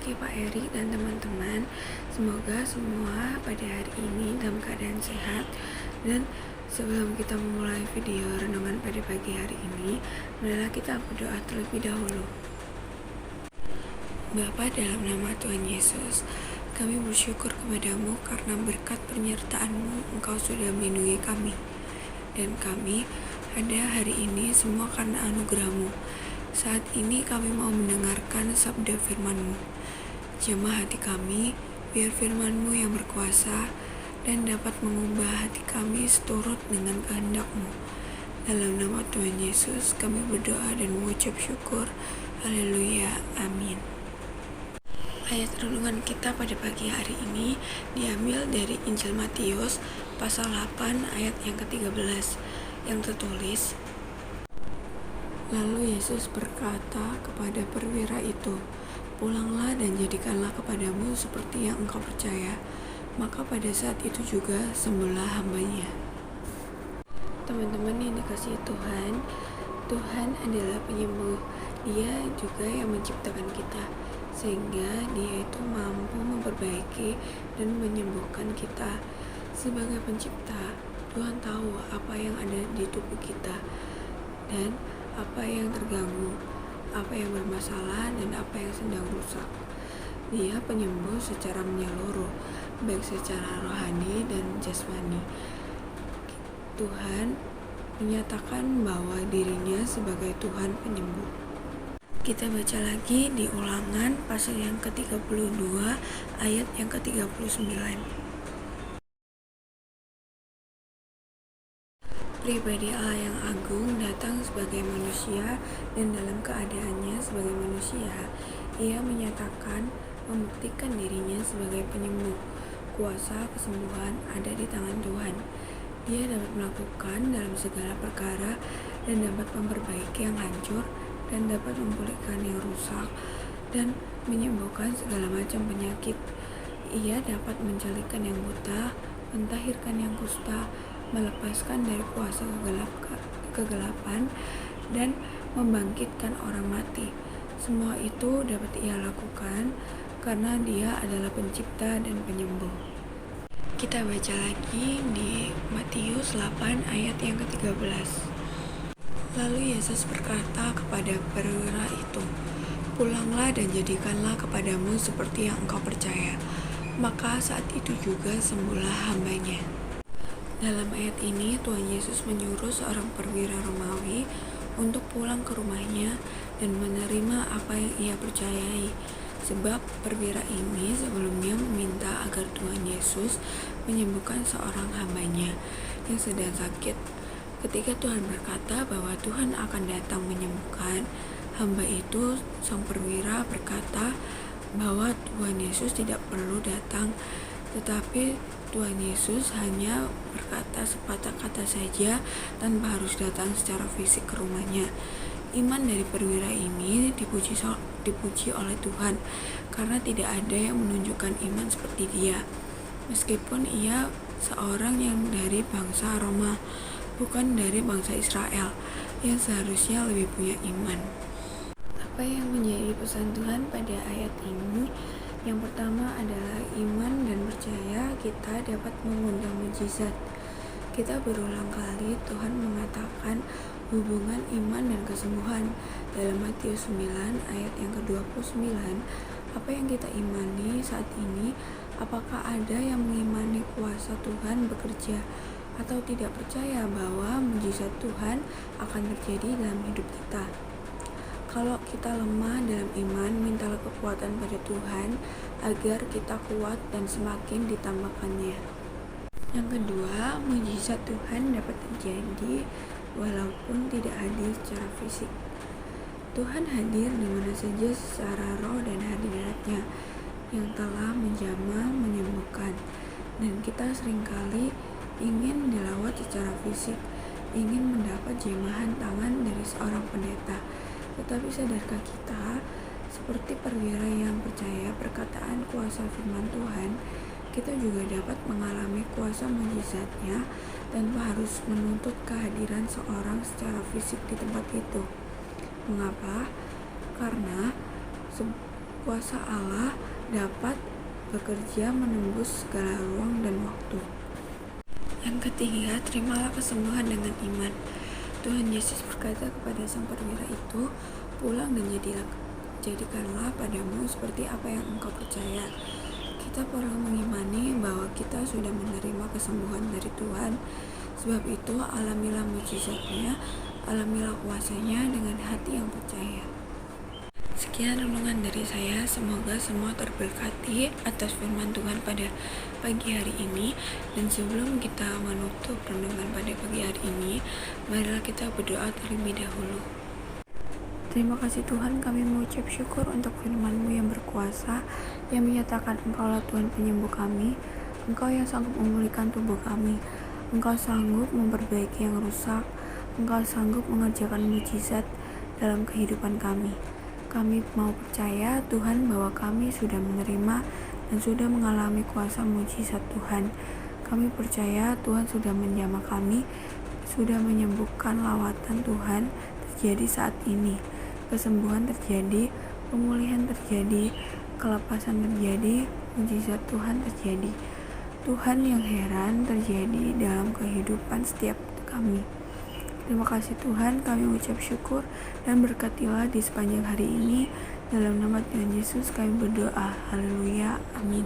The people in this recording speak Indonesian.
pagi Pak Eri dan teman-teman. Semoga semua pada hari ini dalam keadaan sehat. Dan sebelum kita memulai video renungan pada pagi hari ini, marilah kita berdoa terlebih dahulu. Bapa, dalam nama Tuhan Yesus, kami bersyukur kepadamu karena berkat penyertaan-Mu Engkau sudah melindungi kami. Dan kami ada hari ini semua karena anugerah-Mu. Saat ini kami mau mendengarkan sabda firman-Mu. Jamah hati kami, biar firman-Mu yang berkuasa dan dapat mengubah hati kami seturut dengan kehendak-Mu. Dalam nama Tuhan Yesus kami berdoa dan mengucap syukur. Haleluya, amin. Ayat renungan kita pada pagi hari ini diambil dari Injil Matius pasal 8 ayat yang ke-13 yang tertulis, lalu Yesus berkata kepada perwira itu, pulanglah dan jadikanlah kepadamu seperti yang engkau percaya. Maka pada saat itu juga sembuhlah hambanya. Teman-teman yang dikasihi Tuhan, Tuhan adalah penyembuh. Dia juga yang menciptakan kita, sehingga Dia itu mampu memperbaiki dan menyembuhkan kita. Sebagai pencipta, Tuhan tahu apa yang ada di tubuh kita dan apa yang terganggu, apa yang bermasalah, dan apa yang sedang rusak. Dia penyembuh secara menyeluruh, baik secara rohani dan jasmani. Tuhan menyatakan bahwa dirinya sebagai Tuhan penyembuh. Kita baca lagi di Ulangan pasal yang ke-32 ayat yang ke-39. Pribadi Allah yang agung datang sebagai manusia, dan dalam keadaannya sebagai manusia, Ia menyatakan membuktikan dirinya sebagai penyembuh. Kuasa kesembuhan ada di tangan Tuhan. Dia dapat melakukan dalam segala perkara dan dapat memperbaiki yang hancur dan dapat memulihkan yang rusak dan menyembuhkan segala macam penyakit. Ia dapat mencalikan yang buta, mentahirkan yang kusta, melepaskan dari kuasa kegelapan, dan membangkitkan orang mati. Semua itu dapat Ia lakukan karena Dia adalah pencipta dan penyembuh. Kita baca lagi di Matius 8 ayat yang ke-13. Lalu Yesus berkata kepada perwira itu, pulanglah dan jadikanlah kepadamu seperti yang engkau percaya. Maka saat itu juga sembuhlah hambanya. Dalam ayat ini, Tuhan Yesus menyuruh seorang perwira Romawi untuk pulang ke rumahnya dan menerima apa yang ia percayai. Sebab perwira ini sebelumnya meminta agar Tuhan Yesus menyembuhkan seorang hambanya yang sedang sakit. Ketika Tuhan berkata bahwa Tuhan akan datang menyembuhkan hamba itu, sang perwira berkata bahwa Tuhan Yesus tidak perlu datang, tetapi Tuhan Yesus hanya berkata sepatah kata saja tanpa harus datang secara fisik ke rumahnya. Iman dari perwira ini dipuji oleh Tuhan karena tidak ada yang menunjukkan iman seperti dia. Meskipun ia seorang yang dari bangsa Roma, bukan dari bangsa Israel yang seharusnya lebih punya iman. Apa yang menjadi pesan Tuhan pada ayat ini? Yang pertama adalah iman dan percaya kita dapat mengundang mujizat. Kita berulang kali Tuhan mengatakan hubungan iman dan kesembuhan. Dalam Matius 9 ayat yang ke-29, apa yang kita imani saat ini? Apakah ada yang mengimani kuasa Tuhan bekerja atau tidak percaya bahwa mujizat Tuhan akan terjadi dalam hidup kita? Kalau kita lemah dalam iman, mintalah kekuatan pada Tuhan agar kita kuat dan semakin ditambahkannya. Yang kedua, mujizat Tuhan dapat terjadi walaupun tidak hadir secara fisik. Tuhan hadir di mana saja secara roh dan hadiratnya yang telah menjamah menyembuhkan. Dan kita seringkali ingin dilawat secara fisik, ingin mendapat jamahan tangan dari seorang pendeta. Tetapi sadarkah kita, seperti perwira yang percaya perkataan kuasa firman Tuhan, kita juga dapat mengalami kuasa mujizatnya tanpa harus menuntut kehadiran seorang secara fisik di tempat itu. Mengapa? Karena kuasa Allah dapat bekerja menembus segala ruang dan waktu. Yang ketiga, terimalah kesembuhan dengan iman. Tuhan Yesus berkata kepada sang perwira itu, pulang dan jadikanlah padamu seperti apa yang engkau percaya. Kita perlu mengimani bahwa kita sudah menerima kesembuhan dari Tuhan. Sebab itu, alamilah mujizatnya, alamilah kuasanya dengan hati yang percaya. Sekian renungan dari saya, semoga semua terberkati atas firman Tuhan pada pagi hari ini. Dan sebelum kita menutup renungan pada pagi hari ini, marilah kita berdoa terlebih dahulu. Terima kasih Tuhan, kami mengucap syukur untuk firman-Mu yang berkuasa, yang menyatakan Engkaulah Tuhan penyembuh kami, Engkau yang sanggup memulihkan tubuh kami, Engkau sanggup memperbaiki yang rusak, Engkau sanggup mengerjakan mujizat dalam kehidupan kami. Kami mau percaya Tuhan bahwa kami sudah menerima dan sudah mengalami kuasa mujizat Tuhan. Kami percaya Tuhan sudah menjamah kami, sudah menyembuhkan lawatan Tuhan terjadi saat ini. Kesembuhan terjadi, pemulihan terjadi, kelepasan terjadi, mujizat Tuhan terjadi. Tuhan yang heran terjadi dalam kehidupan setiap kami. Terima kasih Tuhan, kami ucap syukur dan berkatilah di sepanjang hari ini. Dalam nama Tuhan Yesus kami berdoa. Haleluya. Amin.